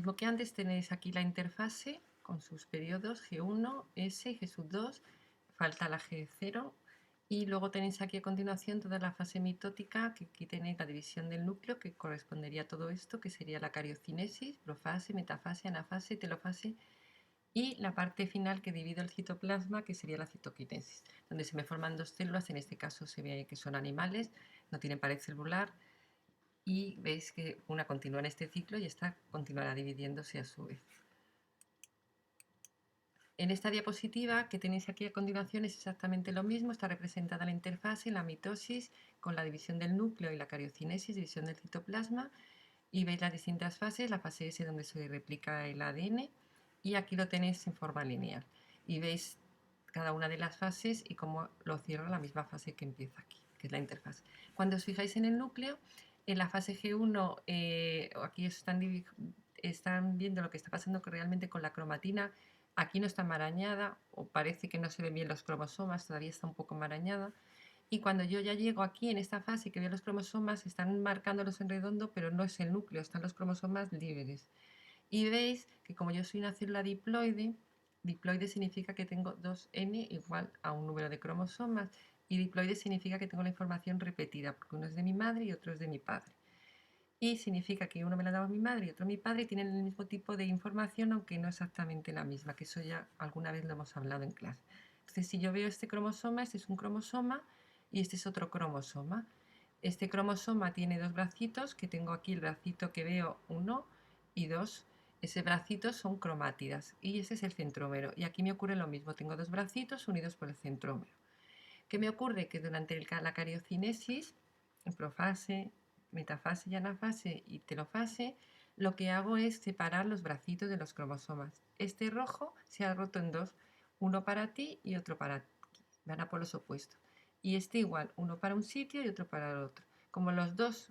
mismo que antes, tenéis aquí la interfase con sus periodos G1, S y G2, falta la G0, y luego tenéis aquí a continuación toda la fase mitótica, que aquí tenéis la división del núcleo, que correspondería a todo esto, que sería la cariocinesis, profase, metafase, anafase, telofase, y la parte final que divide el citoplasma, que sería la citoquinesis, donde se me forman dos células. En este caso se ve que son animales, no tienen pared celular, y veis que una continúa en este ciclo y esta continuará dividiéndose a su vez. En esta diapositiva que tenéis aquí a continuación es exactamente lo mismo, está representada la interfase, la mitosis, con la división del núcleo y la cariocinesis, división del citoplasma, y veis las distintas fases, la fase S donde se replica el ADN, y aquí lo tenéis en forma lineal. Y veis cada una de las fases y cómo lo cierra la misma fase que empieza aquí, que es la interfase. Cuando os fijáis en el núcleo, en la fase G1, aquí están viendo lo que está pasando realmente con la cromatina. Aquí no está marañada, o parece que no se ven bien los cromosomas, todavía está un poco marañada. Y cuando yo ya llego aquí en esta fase que veo los cromosomas, están marcándolos en redondo, pero no es el núcleo, están los cromosomas libres. Y veis que como yo soy una célula diploide, diploide significa que tengo 2n igual a un número de cromosomas, y diploide significa que tengo la información repetida, porque uno es de mi madre y otro es de mi padre. Y significa que uno me lo ha dado mi madre y otro mi padre, y tienen el mismo tipo de información, aunque no exactamente la misma, que eso ya alguna vez lo hemos hablado en clase. Entonces, si yo veo este cromosoma, este es un cromosoma y este es otro cromosoma. Este cromosoma tiene dos bracitos, que tengo aquí el bracito que veo 1 y 2. Ese bracito son cromátidas y ese es el centrómero. Y aquí me ocurre lo mismo, tengo dos bracitos unidos por el centrómero. ¿Qué me ocurre? Que durante la cariocinesis, en profase, metafase y anafase y telofase, lo que hago es separar los bracitos de los cromosomas. Este rojo se ha roto en dos, uno para ti y otro para ti, van a polos opuestos. Y este igual, uno para un sitio y otro para el otro. Como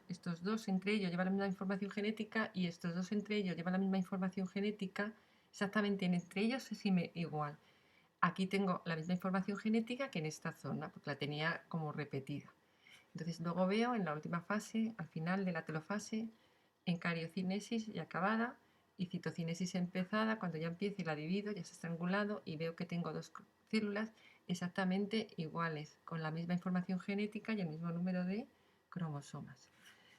estos dos entre ellos llevan la misma información genética y estos dos entre ellos llevan la misma información genética, exactamente entre ellos es igual. Aquí tengo la misma información genética que en esta zona, porque la tenía como repetida. Entonces luego veo en la última fase, al final de la telofase, en cariocinesis ya acabada y citocinesis empezada, cuando ya empiece la divido, ya se ha estrangulado y veo que tengo dos células exactamente iguales, con la misma información genética y el mismo número de cromosomas.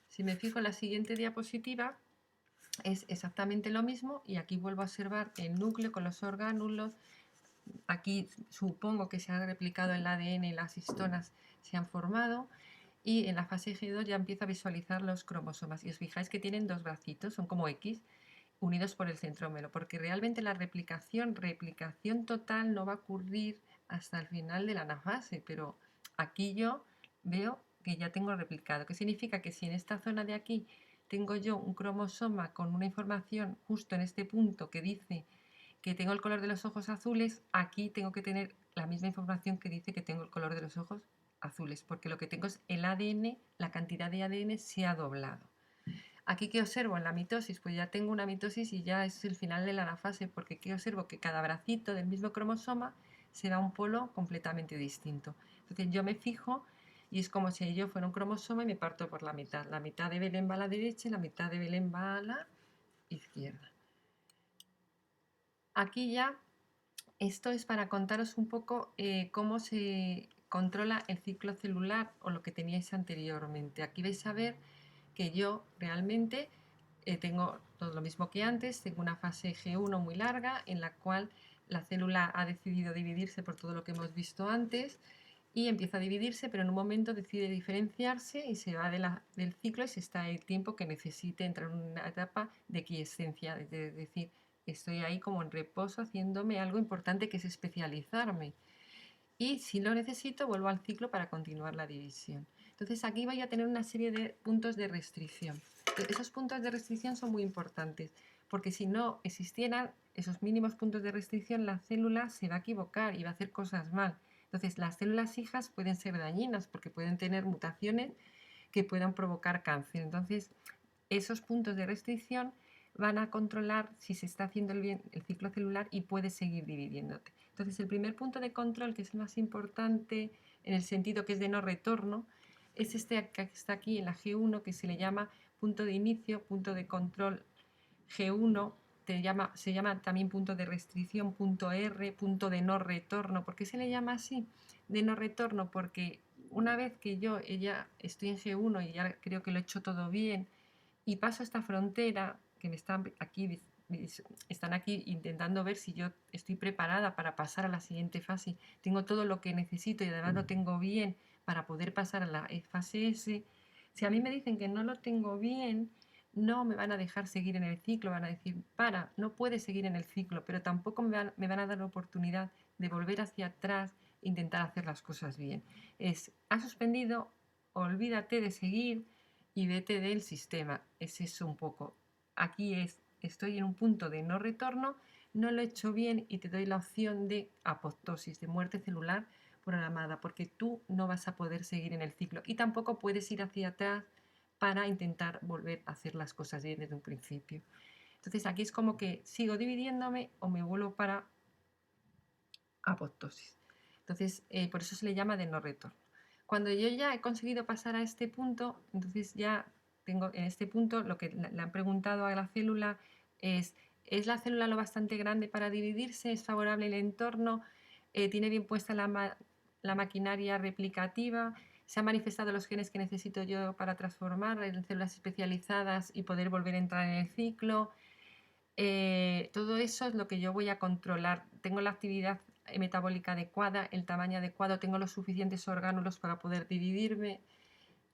Si me fijo en la siguiente diapositiva, es exactamente lo mismo y aquí vuelvo a observar el núcleo con los orgánulos. Aquí supongo que se ha replicado el ADN y las histonas se han formado, y en la fase G2 ya empiezo a visualizar los cromosomas y os fijáis que tienen dos bracitos, son como X, unidos por el centrómero, porque realmente la replicación total no va a ocurrir hasta el final de la anafase, pero aquí yo veo que ya tengo replicado. ¿Qué significa? Que si en esta zona de aquí tengo yo un cromosoma con una información justo en este punto que dice que tengo el color de los ojos azules, aquí tengo que tener la misma información que dice que tengo el color de los ojos azules, porque lo que tengo es el ADN, la cantidad de ADN se ha doblado. Aquí, ¿qué observo en la mitosis? Pues ya tengo una mitosis y ya es el final de la anafase, porque ¿qué observo? Que cada bracito del mismo cromosoma se da un polo completamente distinto. Entonces yo me fijo y es como si yo fuera un cromosoma y me parto por la mitad. La mitad de Belén va a la derecha y la mitad de Belén va a la izquierda. Aquí ya, esto es para contaros un poco cómo se controla el ciclo celular o lo que teníais anteriormente. Aquí vais a ver que yo realmente tengo todo lo mismo que antes, tengo una fase G1 muy larga en la cual la célula ha decidido dividirse por todo lo que hemos visto antes y empieza a dividirse, pero en un momento decide diferenciarse y se va del ciclo y se está el tiempo que necesite entrar en una etapa de quiescencia, es decir, estoy ahí como en reposo haciéndome algo importante que es especializarme. Y si lo necesito, vuelvo al ciclo para continuar la división. Entonces aquí voy a tener una serie de puntos de restricción. Esos puntos de restricción son muy importantes, porque si no existieran esos mínimos puntos de restricción, la célula se va a equivocar y va a hacer cosas mal. Entonces las células hijas pueden ser dañinas porque pueden tener mutaciones que puedan provocar cáncer. Entonces esos puntos de restricción van a controlar si se está haciendo bien el ciclo celular y puedes seguir dividiéndote. Entonces el primer punto de control, que es el más importante en el sentido que es de no retorno, es este que está aquí en la G1, que se le llama punto de inicio, punto de control G1, se llama también punto de restricción, punto R, punto de no retorno. ¿Por qué se le llama así? De no retorno, porque una vez que yo ya estoy en G1 y ya creo que lo he hecho todo bien y paso esta frontera, que me están aquí intentando ver si yo estoy preparada para pasar a la siguiente fase, tengo todo lo que necesito y además lo tengo bien para poder pasar a la fase S. Si a mí me dicen que no lo tengo bien, no me van a dejar seguir en el ciclo, van a decir, no puedes seguir en el ciclo, pero tampoco me van a dar la oportunidad de volver hacia atrás e intentar hacer las cosas bien. Ha suspendido, olvídate de seguir y vete del sistema. Es eso un poco. Aquí estoy en un punto de no retorno, no lo he hecho bien y te doy la opción de apoptosis, de muerte celular programada, porque tú no vas a poder seguir en el ciclo y tampoco puedes ir hacia atrás para intentar volver a hacer las cosas bien desde un principio. Entonces aquí es como que sigo dividiéndome o me vuelvo para apoptosis. Entonces por eso se le llama de no retorno. Cuando yo ya he conseguido pasar a este punto, entonces ya tengo en este punto lo que le han preguntado a la célula ¿es la célula lo bastante grande para dividirse? ¿Es favorable el entorno? ¿Tiene bien puesta la maquinaria replicativa? ¿Se han manifestado los genes que necesito yo para transformar en células especializadas y poder volver a entrar en el ciclo? Todo eso es lo que yo voy a controlar. Tengo la actividad metabólica adecuada, el tamaño adecuado, tengo los suficientes orgánulos para poder dividirme,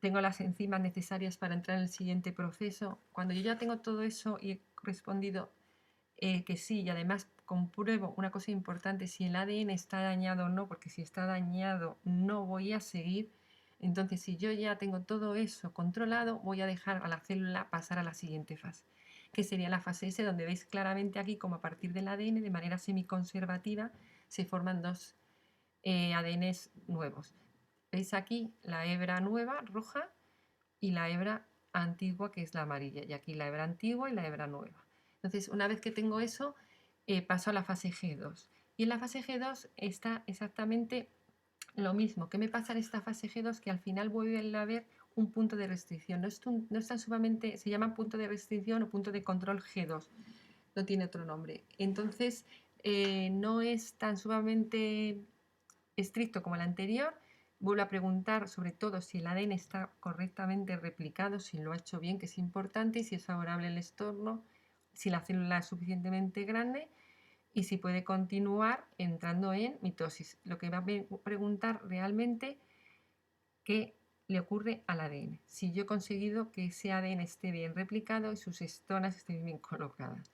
tengo las enzimas necesarias para entrar en el siguiente proceso. Cuando yo ya tengo todo eso y he respondido que sí, y además compruebo una cosa importante, si el ADN está dañado o no, porque si está dañado no voy a seguir. Entonces, si yo ya tengo todo eso controlado, voy a dejar a la célula pasar a la siguiente fase, que sería la fase S, donde veis claramente aquí como a partir del ADN, de manera semiconservativa, se forman dos ADNs nuevos. Veis aquí la hebra nueva, roja, y la hebra antigua, que es la amarilla, y aquí la hebra antigua y la hebra nueva. Entonces, una vez que tengo eso, paso a la fase G2. Y en la fase G2 está exactamente lo mismo. ¿Qué me pasa en esta fase G2? Que al final vuelve a haber un punto de restricción. No es tan sumamente, se llama punto de restricción o punto de control G2. No tiene otro nombre. Entonces, no es tan sumamente estricto como el anterior. Vuelvo a preguntar sobre todo si el ADN está correctamente replicado, si lo ha hecho bien, que es importante, y si es favorable el entorno, si la célula es suficientemente grande y si puede continuar entrando en mitosis. Lo que va a preguntar realmente qué le ocurre al ADN. Si yo he conseguido que ese ADN esté bien replicado y sus estonas estén bien colocadas.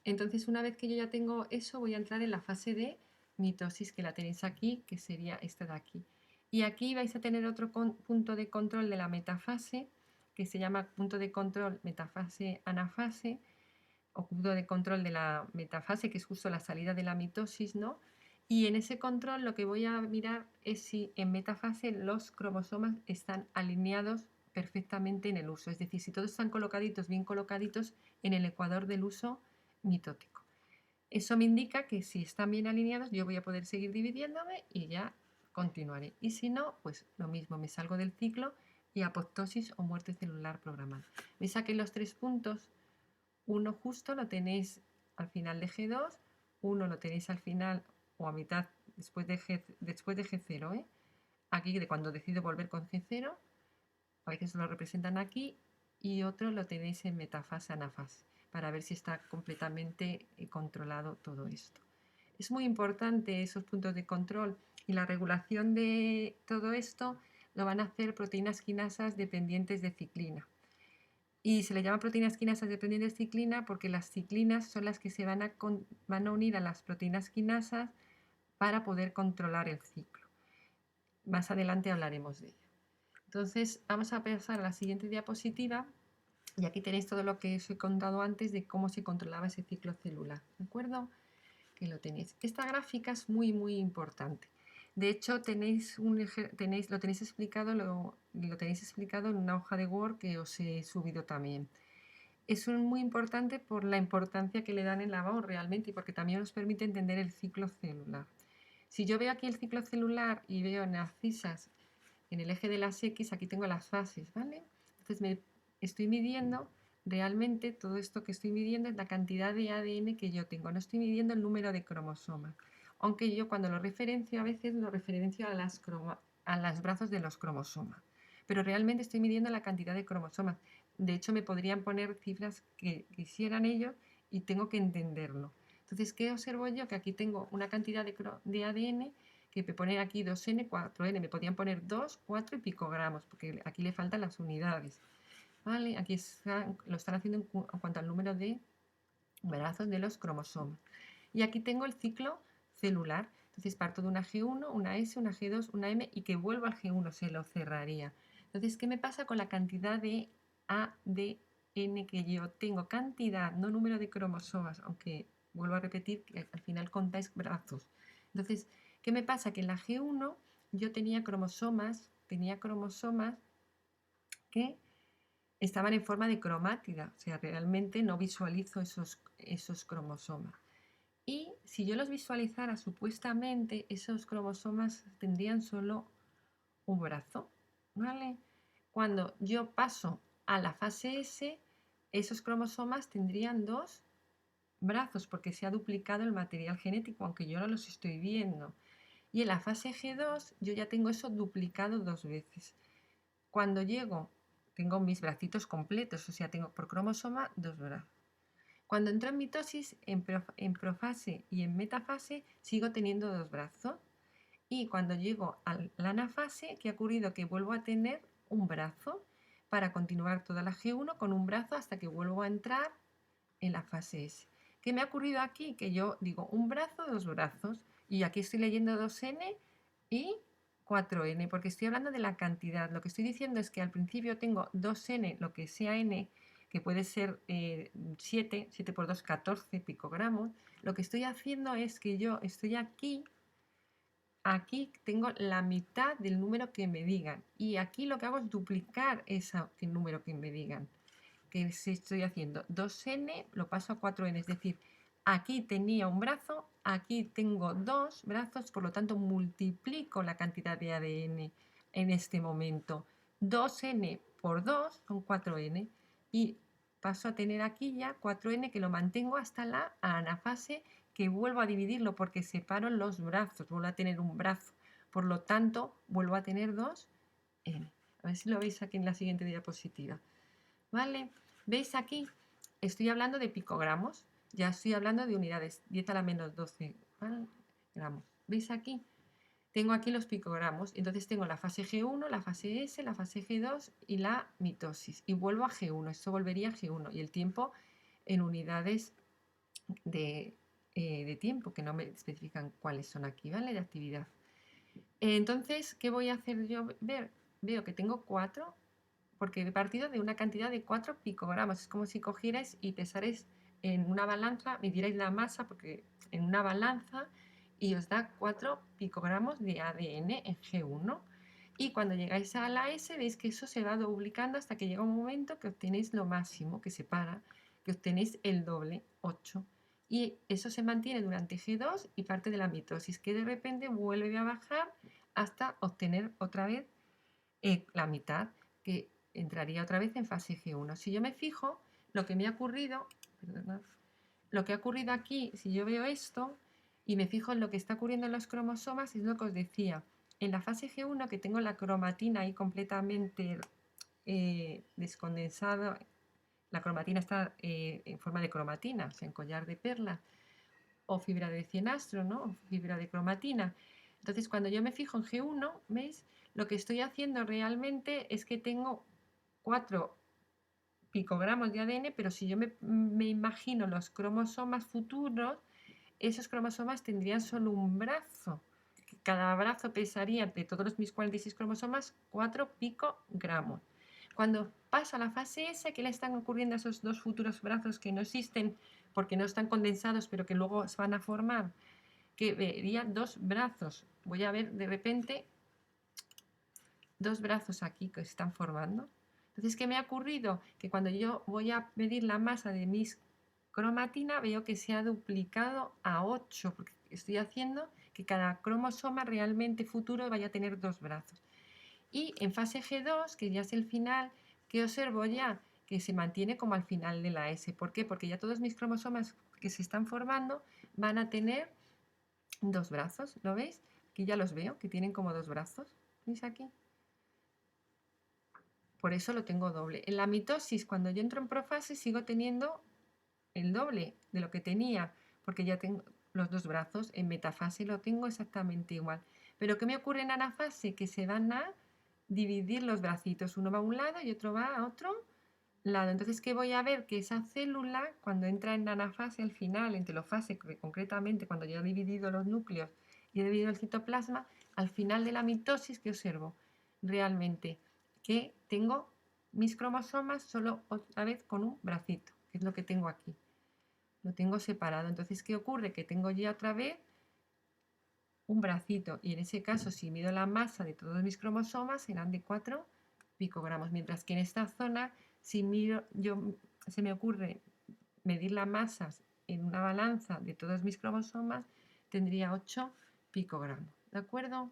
Entonces, una vez que yo ya tengo eso, voy a entrar en la fase de mitosis, que la tenéis aquí, que sería esta de aquí. Y aquí vais a tener otro punto de control de la metafase, que se llama punto de control metafase anafase, o punto de control de la metafase, que es justo la salida de la mitosis, ¿no? Y en ese control lo que voy a mirar es si en metafase los cromosomas están alineados perfectamente en el uso, es decir, si todos están colocaditos, bien colocaditos en el ecuador del uso mitótico. Eso me indica que si están bien alineados yo voy a poder seguir dividiéndome y ya continuaré. Y si no, pues lo mismo, me salgo del ciclo y apoptosis o muerte celular programada. ¿Veis aquí los 3 puntos? Uno justo lo tenéis al final de G2, uno lo tenéis al final o a mitad después de G0, ¿eh? Aquí de cuando decido volver con G0, veis que se lo representan aquí, y otro lo tenéis en metafase anafase, para ver si está completamente controlado todo esto. Es muy importante esos puntos de control, y la regulación de todo esto lo van a hacer proteínas quinasas dependientes de ciclina. Y se le llama proteínas quinasas dependientes de ciclina porque las ciclinas son las que se van a unir a las proteínas quinasas para poder controlar el ciclo. Más adelante hablaremos de ello. Entonces vamos a pasar a la siguiente diapositiva, y aquí tenéis todo lo que os he contado antes de cómo se controlaba ese ciclo celular, ¿de acuerdo? Que lo tenéis. Esta gráfica es muy importante. De hecho, lo tenéis explicado en una hoja de Word que os he subido también. Es muy importante por la importancia que le dan en la voz realmente, y porque también nos permite entender el ciclo celular. Si yo veo aquí el ciclo celular y veo narcisas en el eje de las X, aquí tengo las fases, ¿vale? Entonces me estoy midiendo realmente todo esto que estoy midiendo es la cantidad de ADN que yo tengo, no estoy midiendo el número de cromosomas. Aunque yo cuando lo referencio, a veces lo referencio a los brazos de los cromosomas. Pero realmente estoy midiendo la cantidad de cromosomas. De hecho, me podrían poner cifras que quisieran ellos y tengo que entenderlo. Entonces, ¿qué observo yo? Que aquí tengo una cantidad de ADN que me ponen aquí 2N, 4N. Me podían poner 2, 4 y picogramos, porque aquí le faltan las unidades. ¿Vale? Aquí lo están haciendo en cuanto al número de brazos de los cromosomas. Y aquí tengo el ciclo celular. Entonces parto de una G1, una S, una G2, una M y que vuelvo al G1, se lo cerraría. Entonces, ¿qué me pasa con la cantidad de ADN que yo tengo? Cantidad, no número de cromosomas, aunque vuelvo a repetir que al final contáis brazos. Entonces, ¿qué me pasa? Que en la G1 yo tenía cromosomas que estaban en forma de cromátida, o sea, realmente no visualizo esos cromosomas. Y si yo los visualizara, supuestamente esos cromosomas tendrían solo un brazo, ¿vale? Cuando yo paso a la fase S, esos cromosomas tendrían dos brazos porque se ha duplicado el material genético, aunque yo no los estoy viendo. Y en la fase G2 yo ya tengo eso duplicado 2 veces. Cuando llego, tengo mis bracitos completos, o sea, tengo por cromosoma 2 brazos. Cuando entro en mitosis, en profase y en metafase, sigo teniendo 2 brazos. Y cuando llego a la anafase, ¿qué ha ocurrido? Que vuelvo a tener un brazo para continuar toda la G1 con un brazo hasta que vuelvo a entrar en la fase S. ¿Qué me ha ocurrido aquí? Que yo digo un brazo, 2 brazos. Y aquí estoy leyendo 2N y 4N, porque estoy hablando de la cantidad. Lo que estoy diciendo es que al principio tengo 2N, lo que sea N, que puede ser 7 por 2, 14 picogramos. Lo que estoy haciendo es que yo estoy aquí tengo la mitad del número que me digan. Y aquí lo que hago es duplicar ese número que me digan. Que estoy haciendo 2N, lo paso a 4N. Es decir, aquí tenía un brazo, aquí tengo 2 brazos, por lo tanto multiplico la cantidad de ADN en este momento. 2N por 2 son 4N. Y paso a tener aquí ya 4N que lo mantengo hasta la anafase, que vuelvo a dividirlo porque separo los brazos, vuelvo a tener un brazo. Por lo tanto, vuelvo a tener 2N. A ver si lo veis aquí en la siguiente diapositiva. ¿Vale? ¿Veis aquí? Estoy hablando de picogramos, ya estoy hablando de unidades, 10 a la menos 12 gramos. ¿Veis aquí? Tengo aquí los picogramos, entonces tengo la fase G1, la fase S, la fase G2 y la mitosis. Y vuelvo a G1, esto volvería a G1 y el tiempo en unidades de tiempo, que no me especifican cuáles son aquí, ¿vale? De actividad. Entonces, ¿qué voy a hacer yo? Veo que tengo 4, porque he partido de una cantidad de 4 picogramos. Es como si cogierais y pesarais en una balanza, midierais la masa porque en una balanza y os da 4 picogramos de ADN en G1. Y cuando llegáis a la S, veis que eso se va duplicando hasta que llega un momento que obtenéis lo máximo, que se para, que obtenéis el doble, 8. Y eso se mantiene durante G2 y parte de la mitosis, que de repente vuelve a bajar hasta obtener otra vez la mitad, que entraría otra vez en fase G1. Si yo me fijo, lo que me ha ocurrido, perdonad, lo que ha ocurrido aquí, si yo veo esto y me fijo en lo que está ocurriendo en los cromosomas, es lo que os decía. En la fase G1, que tengo la cromatina ahí completamente descondensada, la cromatina está en forma de cromatina, o sea, en collar de perlas, o fibra de cienastro, ¿no? O fibra de cromatina. Entonces, cuando yo me fijo en G1, ¿veis? Lo que estoy haciendo realmente es que tengo 4 picogramos de ADN, pero si yo me imagino los cromosomas futuros, esos cromosomas tendrían solo un brazo. Cada brazo pesaría de todos mis 46 cromosomas 4 picogramos. Cuando pasa a la fase S, ¿qué le están ocurriendo a esos dos futuros brazos que no existen porque no están condensados, pero que luego se van a formar? Que vería 2 brazos. Voy a ver de repente 2 brazos aquí que se están formando. Entonces, ¿qué me ha ocurrido? Que cuando yo voy a medir la masa de mis cromatina, veo que se ha duplicado a 8, porque estoy haciendo que cada cromosoma realmente futuro vaya a tener 2 brazos. Y en fase G2, que ya es el final, ¿qué observo ya? que se mantiene como al final de la S. ¿Por qué? Porque ya todos mis cromosomas que se están formando van a tener dos brazos, ¿lo veis? Aquí ya los veo, que tienen como dos brazos. ¿Veis aquí? Por eso lo tengo doble. En la mitosis, cuando yo entro en profase, sigo teniendo el doble de lo que tenía, porque ya tengo los dos brazos. En metafase lo tengo exactamente igual. Pero ¿qué me ocurre en anafase? Que se van a dividir los bracitos. Uno va a un lado y otro va a otro lado. Entonces, ¿qué voy a ver? Que esa célula, cuando entra en anafase al final, en telofase, concretamente cuando ya he dividido los núcleos y he dividido el citoplasma, al final de la mitosis, ¿qué observo? Realmente que tengo mis cromosomas solo otra vez con un bracito, que es lo que tengo aquí. Lo tengo separado. Entonces, ¿qué ocurre? Que tengo ya otra vez un bracito, y en ese caso, si mido la masa de todos mis cromosomas, serán de 4 picogramos, mientras que en esta zona, si miro, se me ocurre medir la masa en una balanza de todos mis cromosomas, tendría 8 picogramos, ¿de acuerdo?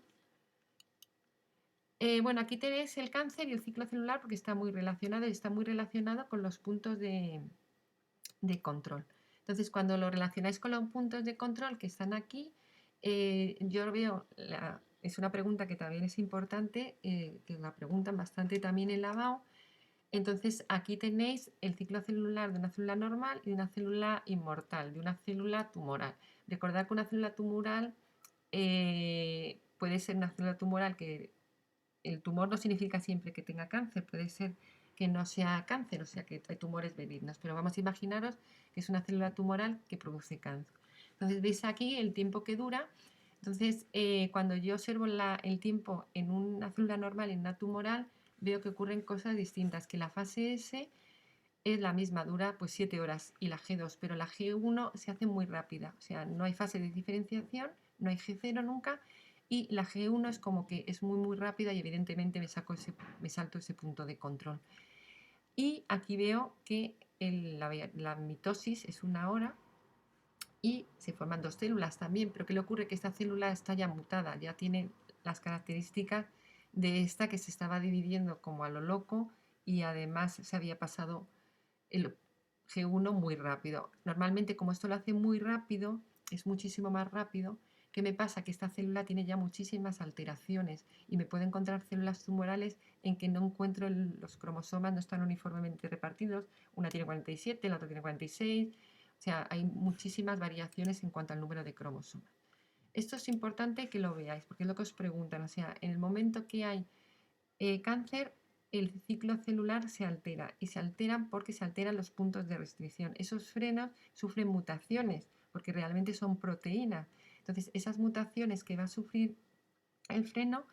Bueno, aquí tenéis el cáncer y el ciclo celular porque está muy relacionado y está muy relacionado con los puntos de control. Entonces, cuando lo relacionáis con los puntos de control que están aquí, yo lo veo, es una pregunta que también es importante, que la preguntan bastante también en la BAO. Entonces, aquí tenéis el ciclo celular de una célula normal y de una célula inmortal, de una célula tumoral. Recordad que una célula tumoral puede ser una célula tumoral que el tumor no significa siempre que tenga cáncer, puede ser que no sea cáncer, o sea que hay tumores benignos, pero vamos a imaginaros que es una célula tumoral que produce cáncer. Entonces veis aquí el tiempo que dura. Entonces cuando yo observo el tiempo en una célula normal y en una tumoral, veo que ocurren cosas distintas, que la fase S es la misma, dura pues 7 horas y la G2, pero la G1 se hace muy rápida, o sea, no hay fase de diferenciación, no hay G0 nunca, y la G1 es como que es muy rápida y evidentemente me salto ese punto de control. Y aquí veo que la mitosis es 1 hora y se forman dos células también, pero ¿qué le ocurre? Que esta célula está ya mutada, ya tiene las características de esta que se estaba dividiendo como a lo loco y además se había pasado el G1 muy rápido. Normalmente como esto lo hace muy rápido, es muchísimo más rápido, ¿qué me pasa? Que esta célula tiene ya muchísimas alteraciones y me puedo encontrar células tumorales en que no encuentro los cromosomas, no están uniformemente repartidos. Una tiene 47, la otra tiene 46. O sea, hay muchísimas variaciones en cuanto al número de cromosomas. Esto es importante que lo veáis, porque es lo que os preguntan. O sea, en el momento que hay cáncer, el ciclo celular se altera y se alteran porque se alteran los puntos de restricción. Esos frenos sufren mutaciones porque realmente son proteínas. Entonces, esas mutaciones que va a sufrir el freno,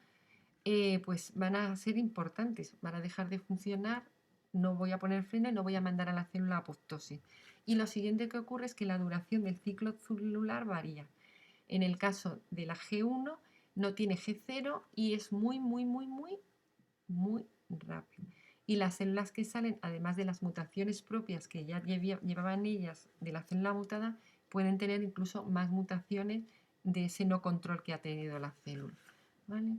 pues van a ser importantes, van a dejar de funcionar, no voy a poner freno y no voy a mandar a la célula a apoptosis. Y lo siguiente que ocurre es que la duración del ciclo celular varía. En el caso de la G1 no tiene G0 y es muy rápido. Y las células que salen, además de las mutaciones propias que ya llevaban ellas de la célula mutada, pueden tener incluso más mutaciones de ese no control que ha tenido la célula. ¿Vale?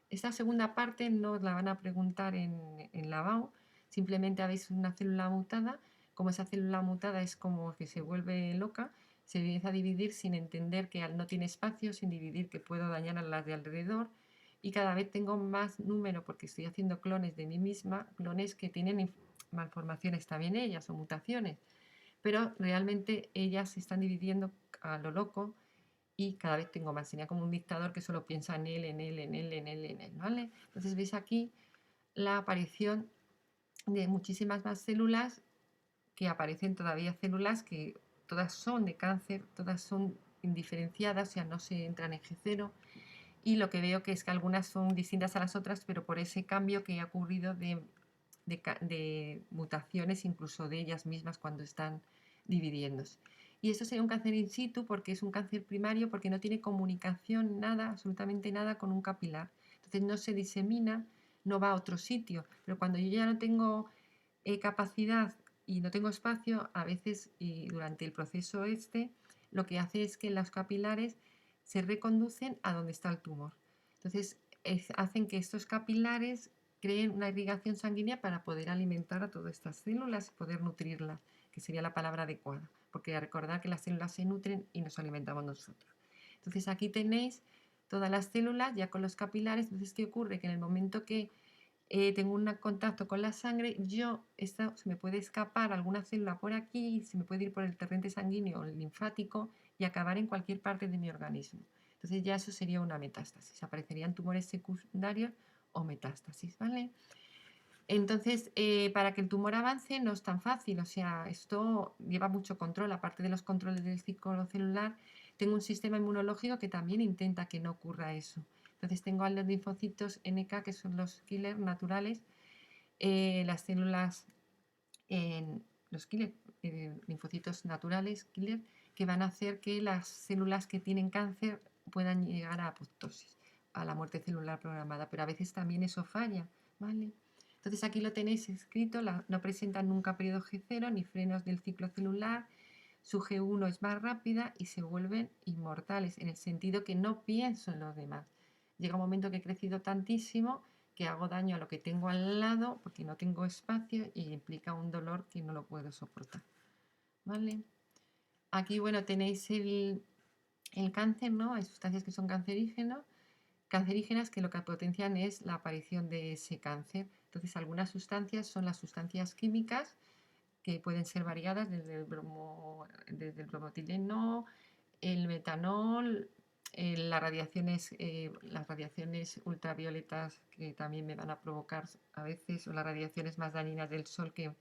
Esta segunda parte no os la van a preguntar en la BAO, simplemente habéis una célula mutada, como esa célula mutada es como que se vuelve loca, se empieza a dividir sin entender que no tiene espacio, sin dividir que puedo dañar a las de alrededor, y cada vez tengo más número porque estoy haciendo clones de mí misma, clones que tienen malformaciones también ellas o mutaciones, pero realmente ellas se están dividiendo a lo loco y cada vez tengo más. Sería como un dictador que solo piensa en él, en él, en él, en él, en él, ¿vale? Entonces veis aquí la aparición de muchísimas más células, que aparecen todavía células que todas son de cáncer, todas son indiferenciadas, o sea, no se entran en G0, y lo que veo que es que algunas son distintas a las otras, pero por ese cambio que ha ocurrido de mutaciones incluso de ellas mismas cuando están dividiéndose. Y esto sería un cáncer in situ porque es un cáncer primario, porque no tiene comunicación, nada, absolutamente nada con un capilar. Entonces no se disemina, no va a otro sitio. Pero cuando yo ya no tengo capacidad y no tengo espacio, a veces y durante el proceso lo que hace es que los capilares se reconducen a donde está el tumor. Entonces hacen que estos capilares creen una irrigación sanguínea para poder alimentar a todas estas células y poder nutrirlas, que sería la palabra adecuada, porque recordad que las células se nutren y nos alimentamos nosotros. Entonces aquí tenéis todas las células ya con los capilares. Entonces, ¿qué ocurre? Que en el momento que tengo un contacto con la sangre, se me puede escapar alguna célula por aquí, se me puede ir por el torrente sanguíneo o el linfático y acabar en cualquier parte de mi organismo. Entonces ya eso sería una metástasis. Aparecerían tumores secundarios o metástasis, ¿vale? Entonces, para que el tumor avance no es tan fácil, o sea, esto lleva mucho control. Aparte de los controles del ciclo celular, tengo un sistema inmunológico que también intenta que no ocurra eso. Entonces tengo a los linfocitos NK, que son los killers naturales, las células, los killer, linfocitos naturales, killer, que van a hacer que las células que tienen cáncer puedan llegar a apoptosis, a la muerte celular programada, pero a veces también eso falla, ¿vale? Entonces aquí lo tenéis escrito, no presentan nunca periodo G0 ni frenos del ciclo celular, su G1 es más rápida y se vuelven inmortales, en el sentido que no pienso en los demás. Llega un momento que he crecido tantísimo que hago daño a lo que tengo al lado porque no tengo espacio y implica un dolor que no lo puedo soportar. ¿Vale? Aquí, bueno, tenéis el cáncer, ¿no? Hay sustancias que son cancerígenas que lo que potencian es la aparición de ese cáncer. Entonces, algunas sustancias son las sustancias químicas que pueden ser variadas desde el bromotileno, el metanol, las radiaciones ultravioletas que también me van a provocar a veces, o las radiaciones más dañinas del sol que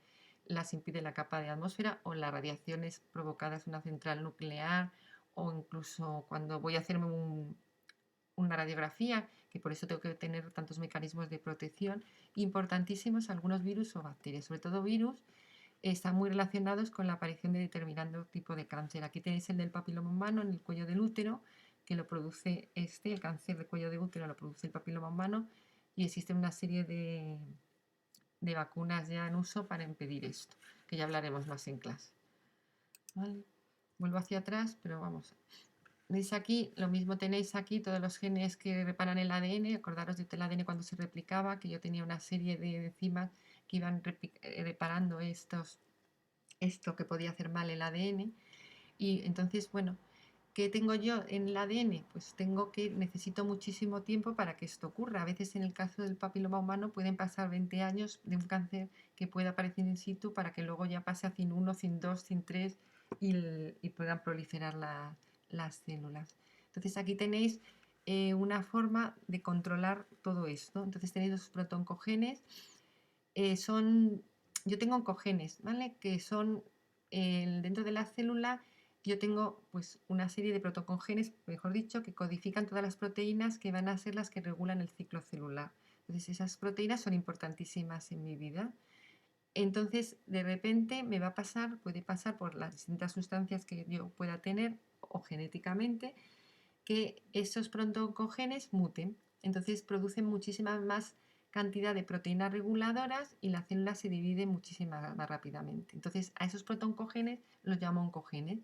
las impide la capa de atmósfera, o las radiaciones provocadas en una central nuclear, o incluso cuando voy a hacerme una radiografía, que por eso tengo que tener tantos mecanismos de protección, importantísimos algunos virus o bacterias, sobre todo virus, están muy relacionados con la aparición de determinado tipo de cáncer. Aquí tenéis el del papiloma humano en el cuello del útero, que lo produce el cáncer de cuello de útero lo produce el papiloma humano, y existe una serie de vacunas ya en uso para impedir esto, que ya hablaremos más en clase. ¿Vale? Vuelvo hacia atrás, pero vamos. ¿Veis aquí? Lo mismo tenéis aquí todos los genes que reparan el ADN. Acordaros del ADN cuando se replicaba, que yo tenía una serie de enzimas que iban reparando esto que podía hacer mal el ADN. Y entonces, bueno, ¿qué tengo yo en el ADN? Pues necesito muchísimo tiempo para que esto ocurra. A veces en el caso del papiloma humano pueden pasar 20 años de un cáncer que pueda aparecer in situ para que luego ya pase a CIN 1, CIN 2, CIN 3 y puedan proliferar las células. Entonces aquí tenéis una forma de controlar todo esto. Entonces tenéis los protoncogenes. Yo tengo oncogenes, ¿vale? Que son dentro de la célula. Yo tengo pues una serie de protocongenes, mejor dicho, que codifican todas las proteínas que van a ser las que regulan el ciclo celular. Entonces esas proteínas son importantísimas en mi vida. Entonces de repente puede pasar por las distintas sustancias que yo pueda tener o genéticamente, que esos protoncogenes muten. Entonces producen muchísima más cantidad de proteínas reguladoras y la célula se divide muchísimo más rápidamente. Entonces a esos protoncogenes los llamo oncogenes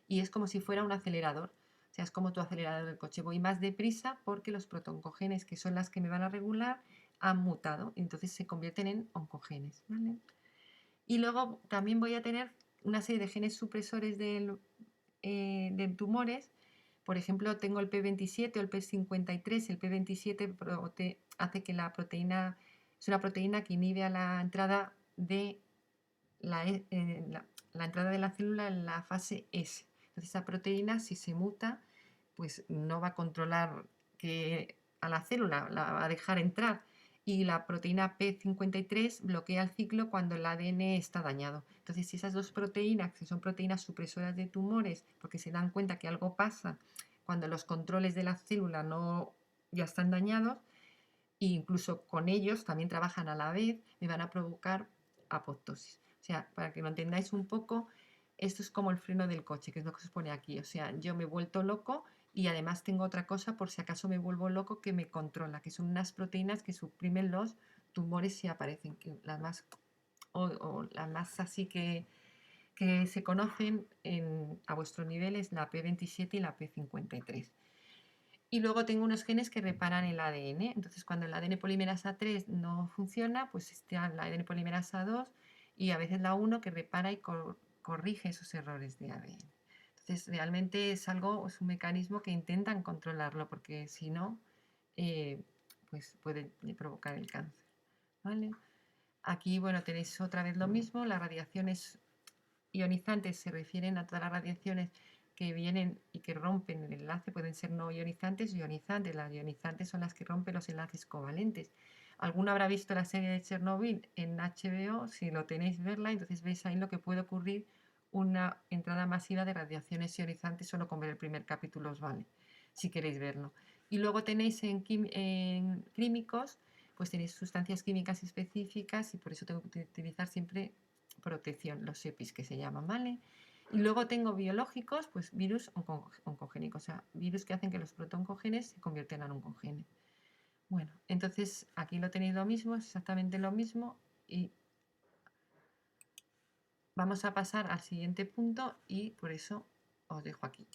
y es como si fuera un acelerador. O sea, es como tu acelerador del coche. Voy más deprisa porque los protoncogenes, que son las que me van a regular, han mutado. Entonces se convierten en oncogenes. ¿Vale? Y luego también voy a tener una serie de genes supresores de tumores. Por ejemplo, tengo el P27 o el P53. El P27 hace que es una proteína que inhibe a la entrada de la entrada de la célula en la fase S. Entonces, esa proteína, si se muta, pues no va a controlar a la célula, la va a dejar entrar. Y la proteína P53 bloquea el ciclo cuando el ADN está dañado. Entonces, si esas dos proteínas, que son proteínas supresoras de tumores, porque se dan cuenta que algo pasa cuando los controles de la célula ya están dañados, e incluso con ellos también trabajan a la vez, me van a provocar apoptosis. O sea, para que lo entendáis un poco, esto es como el freno del coche, que es lo que se pone aquí. O sea, yo me he vuelto loco y además tengo otra cosa por si acaso me vuelvo loco que me controla, que son unas proteínas que suprimen los tumores si aparecen, que las más así que se conocen a vuestro nivel es la P27 y la P53. Y luego tengo unos genes que reparan el ADN. Entonces, cuando el ADN polimerasa 3 no funciona, pues está la ADN polimerasa 2 y a veces la 1 que repara y corrige esos errores de ADN. Entonces, realmente es algo, es un mecanismo que intentan controlarlo, porque si no, pues puede provocar el cáncer. ¿Vale? Aquí, bueno, tenéis otra vez lo mismo. Las radiaciones ionizantes se refieren a todas las radiaciones que vienen y que rompen el enlace, pueden ser no ionizantes o ionizantes. Las ionizantes son las que rompen los enlaces covalentes. Alguno habrá visto la serie de Chernobyl en HBO, si lo tenéis verla, entonces veis ahí lo que puede ocurrir una entrada masiva de radiaciones ionizantes, solo con ver el primer capítulo os vale, si queréis verlo. Y luego tenéis en químicos, pues tenéis sustancias químicas específicas y por eso tengo que utilizar siempre protección, los EPIs que se llaman, ¿vale? Y luego tengo biológicos, pues virus oncogénicos, o sea, virus que hacen que los protooncogenes se conviertan en oncogenes. Bueno, entonces aquí lo tenéis lo mismo, es exactamente lo mismo y vamos a pasar al siguiente punto y por eso os dejo aquí.